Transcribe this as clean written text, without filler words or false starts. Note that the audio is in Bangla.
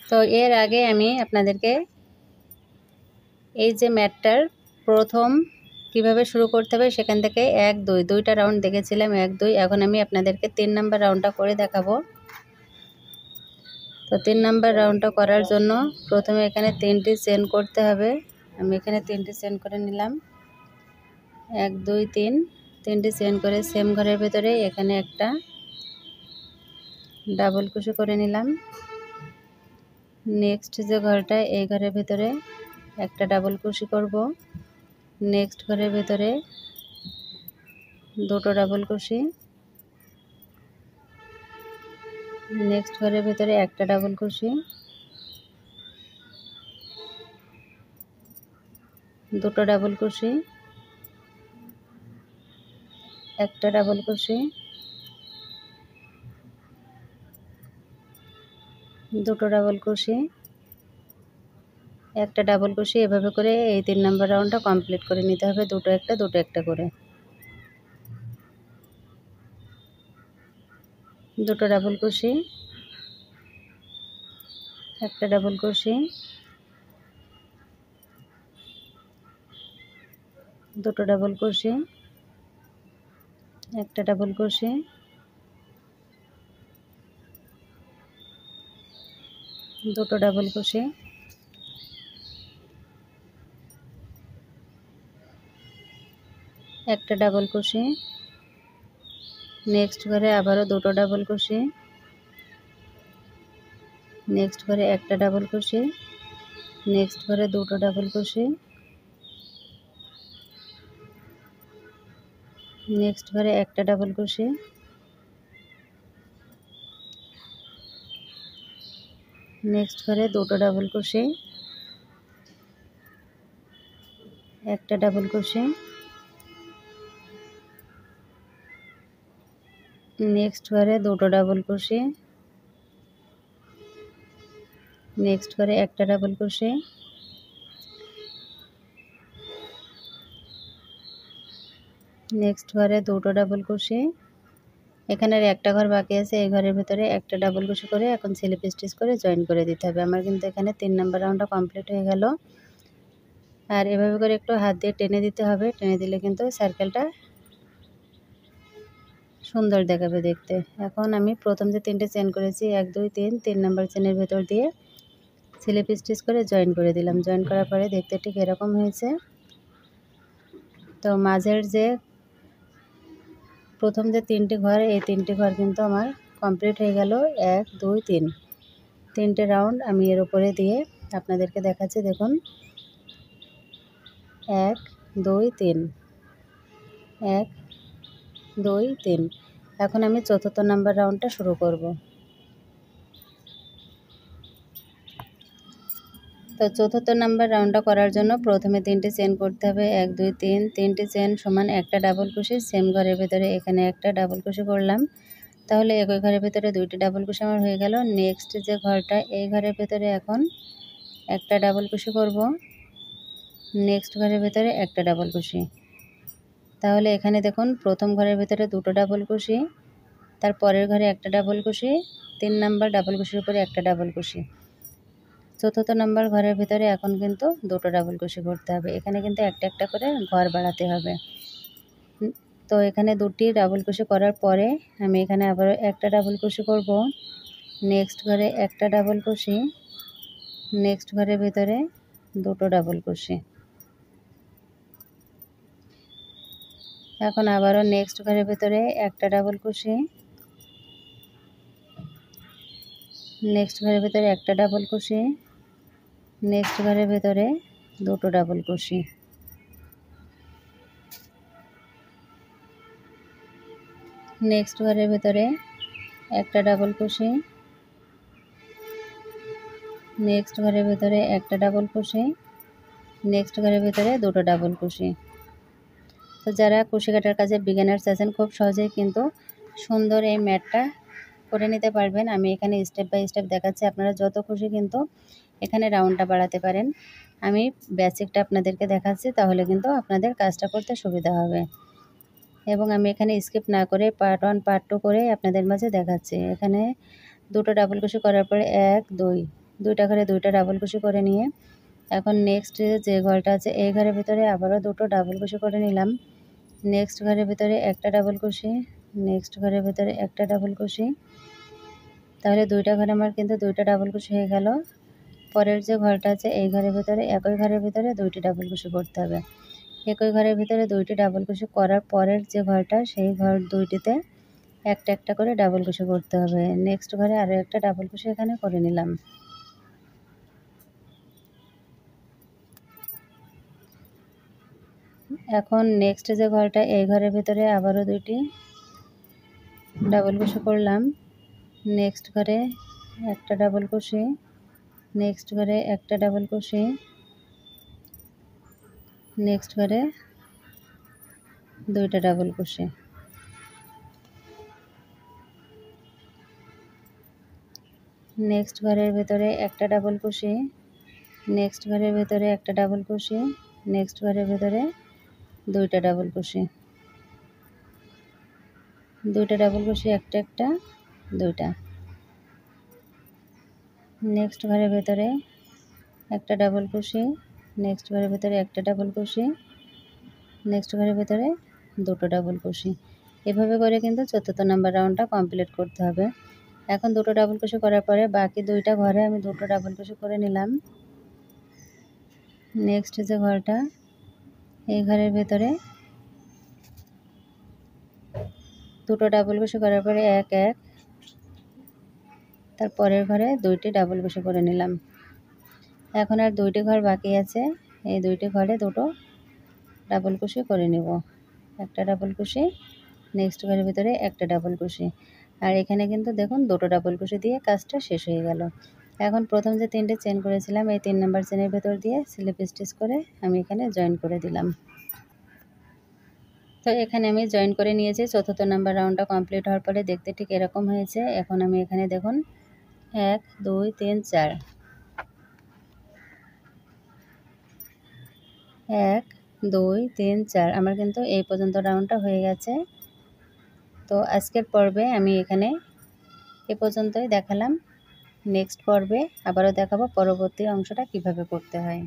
তো এর আগে আমি আপনাদেরকে এই যে ম্যাটটার প্রথম কিভাবে শুরু করতে হবে সেখান থেকে 1 2 দুইটা রাউন্ড দেখেছিলাম 1 2। এখন আমি আপনাদেরকে 3 নাম্বার রাউন্ডটা করে দেখাবো। তো 3 নাম্বার রাউন্ডটা করার জন্য প্রথমে এখানে 3টি চেন করতে হবে। আমি এখানে 3টি চেন করে নিলাম, 1 2 3। 3টি চেন করে সেম ঘরের ভিতরে এখানে একটা ডাবল কুশি করে নিলাম। নেক্সট যে ঘরটা এই ঘরের ভিতরে একটা ডাবল কুশি করব। নেক্সট ঘরের ভিতরে দুটো ডাবল কুশি, নেক্সট ঘরের ভিতরে একটা ডাবল কুশি, দুটো ডাবল কুশি, একটা ডাবল কুশি, দুটো ডাবল কুশি, একটা ডাবল কুশি। এভাবে করে এই 3 নাম্বার রাউন্ডটা কমপ্লিট করে নিতে হবে, দুটো একটা করে। দুটো ডাবল কুশি, একটা ডাবল কুশি, দুটো ডাবল কুশি, একটা ডাবল কুশি, দুটো ডাবল কুশি, একটা ডাবল কুশি, নেক্সট ঘরে আবারও দুটো ডাবল কুশি, নেক্সট ঘরে একটা ডাবল কুশি, নেক্সট ঘরে দুটো ডাবল কুশি, নেক্সট ঘরে একটা ডাবল কুশি, নেক্সট ঘরে দুটো ডাবল কুশি, একটা ডাবল কুশি, নেক্সট ঘরে দুটো ডাবল কুশি, নেক্সট ঘরে একটা ডাবল কুশি, নেক্সট ঘরে দুটো ডাবল কুশি। এখানের একটা ঘর বাকি আছে, এই ঘরের ভিতরে একটা ডাবল কুশি করে এখন স্লিপ স্টিচ করে জয়েন করে দিতে হবে। আমার কিন্তু এখানে 3 নাম্বার রাউন্ডটা কমপ্লিট হয়ে গেল। আর এভাবে করে একটু হাত দিয়ে টেনে দিতে হবে, টেনে দিলে কিন্তু সার্কেলটা সুন্দর দেখাবে দেখতে। এখন আমি প্রথম যে 3টে চেন করেছি 1 2 3, 3 নাম্বার চেনের ভেতর দিয়ে স্লিপ স্টিচ করে জয়েন করে দিলাম। জয়েন করার পরে দেখতে ঠিক এরকম হয়েছে। তো মাঝের যে প্রথম যে 3টি ঘর, এই 3টি ঘর কিন্তু আমার কমপ্লিট হয়ে গেল। 1 2 3, 3টে রাউন্ড আমি এর উপরে দিয়ে আপনাদেরকে দেখাচ্ছি। দেখুন 1 2 3, 1 2 3। এখন আমি চতুর্থ নাম্বার রাউন্ডটা শুরু করব। তো চতুর্থ নাম্বার রাউন্ডটা করার জন্য প্রথমে 3টে চেন করতে হবে 1 2 3। 3টে চেন সমান একটা ডাবল কুশি, সেম ঘরের ভিতরে এখানে একটা ডাবল কুশি করলাম। তাহলে একই ঘরের ভিতরে 2টি ডাবল কুশি আমার হয়ে গেল। নেক্সট যে ঘরটা এই ঘরের ভিতরে এখন একটা ডাবল কুশি করব, নেক্সট ঘরের ভিতরে একটা ডাবল কুশি। তাহলে এখানে দেখুন প্রথম ঘরের ভিতরে দুটো ডাবল কুশি, তার পরের ঘরে একটা ডাবল কুশি, 3 নাম্বার ডাবল কুশির উপরে একটা ডাবল কুশি। চতুর্থ নাম্বার ঘরের ভিতরে এখন কিন্তু দুটো ডাবল কুশি করতে হবে। এখানে কিন্তু একটা করে ঘর বাড়াতে হবে। তো এখানে 2টি ডাবল কুশি করার পরে আমি এখানে আবার একটা ডাবল কুশি করব, নেক্সট ঘরে একটা ডাবল কুশি, নেক্সট ঘরের ভিতরে দুটো ডাবল কুশি। এখন আবারও নেক্সট ঘরের ভিতরে একটা ডাবল কুশি, নেক্সট ঘরের ভিতরে একটা ডাবল কুশি, নেক্সট ঘরের ভিতরে দুটো ডাবল কুশি। নেক্সট ঘরের ভিতরে একটা ডাবল কুশি, নেক্সট ঘরের ভিতরে একটা ডাবল কুশি, নেক্সট ঘরের ভিতরে দুটো ডাবল কুশি। তো যারা কুশি কাটার কাজে বিগিনার্স আছেন খুব সহজেই কিন্তু সুন্দর এই ম্যাটটা করে নিতে পারবেন। আমি এখানে স্টেপ বাই স্টেপ দেখাচ্ছি, আপনারা যত খুশি কিন্তু এখানে রাউন্ডটা বাড়াতে পারেন। আমি বেসিকটা আপনাদেরকে দেখাচ্ছি, তাহলে কিন্তু আপনাদের কাজটা করতে সুবিধা হবে। এবং আমি এখানে স্কিপ না করে পার্ট 1 পার্ট 2 করে আপনাদের মাঝে দেখাচ্ছি। এখানে দুটো ডাবল কুশি করার পরে 1 2 দুইটা ঘরে দুইটা ডাবল কুশি করে নিয়ে এখন নেক্সট যে ঘরটা আছে এই ঘরের ভিতরে আবারও দুটো ডাবল কুশি করে নিলাম। নেক্সট ঘরের ভিতরে একটা ডাবল কুশি, নেক্সট ঘরের ভিতরে একটা ডাবল কুশি। তাহলে দুইটা ঘরে আমার কিন্তু দুইটা ডাবল কুশি হয়ে গেল। পরের যে ঘরটা আছে এই ঘরের ভিতরে একই ঘরের ভিতরে দুইটি ডাবল কুশি করতে হবে। একই ঘরের ভিতরে দুইটি ডাবল কুশি করার পরের যে ঘরটা সেই ঘর দুইটিতে একটা একটা করে ডাবল কুশি করতে হবে। নেক্সট ঘরে আরও একটা ডাবল কুশি এখানে করে নিলাম। এখন নেক্সট যে ঘরটা এই ঘরের ভিতরে আবারও দুইটি ডাবল কুশি করলাম। নেক্সট ঘরে একটা ডাবল কুশি, নেক্সট ঘরে একটা ডাবল কুশি, নেক্সট ঘরে দুইটা ডাবল কুশি। নেক্সট ঘরের ভিতরে একটা ডাবল কুশি, নেক্সট ঘরের ভিতরে একটা ডাবল কুশি, নেক্সট ঘরের ভিতরে দুইটা ডাবল কুশি, দুইটা ডাবল কুশি একটা একটা দুইটা। নেক্সট ঘরের ভিতরে একটা ডাবল কুশি, নেক্সট ঘরের ভিতরে একটা ডাবল কুশি, নেক্সট ঘরের ভিতরে দুটো ডাবল কুশি। এভাবে করে কিন্তু ৪র্থ নাম্বার রাউন্ডটা কমপ্লিট করতে হবে। এখন দুটো ডাবল কুশি করার পরে বাকি দুইটা ঘরে আমি দুটো ডাবল কুশি করে নিলাম। নেক্সট যে ঘরটা এই ঘরের ভিতরে দুটো ডাবল কুশি করার পরে এক এক, তারপরের ঘরে দুইটি ডাবল কুশি করে নিলাম। এখন আর দুইটি ঘর বাকি আছে, এই দুইটি ঘরে দুটো ডাবল কুশি করে নিব। একটা ডাবল কুশি, নেক্সট ঘরের ভিতরে একটা ডাবল কুশি। আর এখানে কিন্তু দেখুন দুটো ডাবল কুশি দিয়ে কাজটা শেষ হয়ে গেল। এখন প্রথম যে তিনটে চেন করেছিলাম এই 3 নাম্বার চেনের ভেতর দিয়ে স্লিপ স্টিচ করে আমি এখানে জয়েন করে দিলাম। তো এখানে আমি জয়েন করে নিয়েছি। ৪র্থ নাম্বার রাউন্ডটা কমপ্লিট হওয়ার পরে দেখতে ঠিক এরকম হয়েছে। এখন আমি এখানে দেখুন 1 2 3 4 1 2 3 4 আমার কিন্তু এই পর্যন্ত রাউন্ডটা হয়ে গেছে। তো আজকের পর্বে আমি এখানে এ পর্যন্তই দেখালাম। নেক্সট পর্বে আবারও দেখাবো পরবর্তী অংশটা কিভাবে করতে হয়।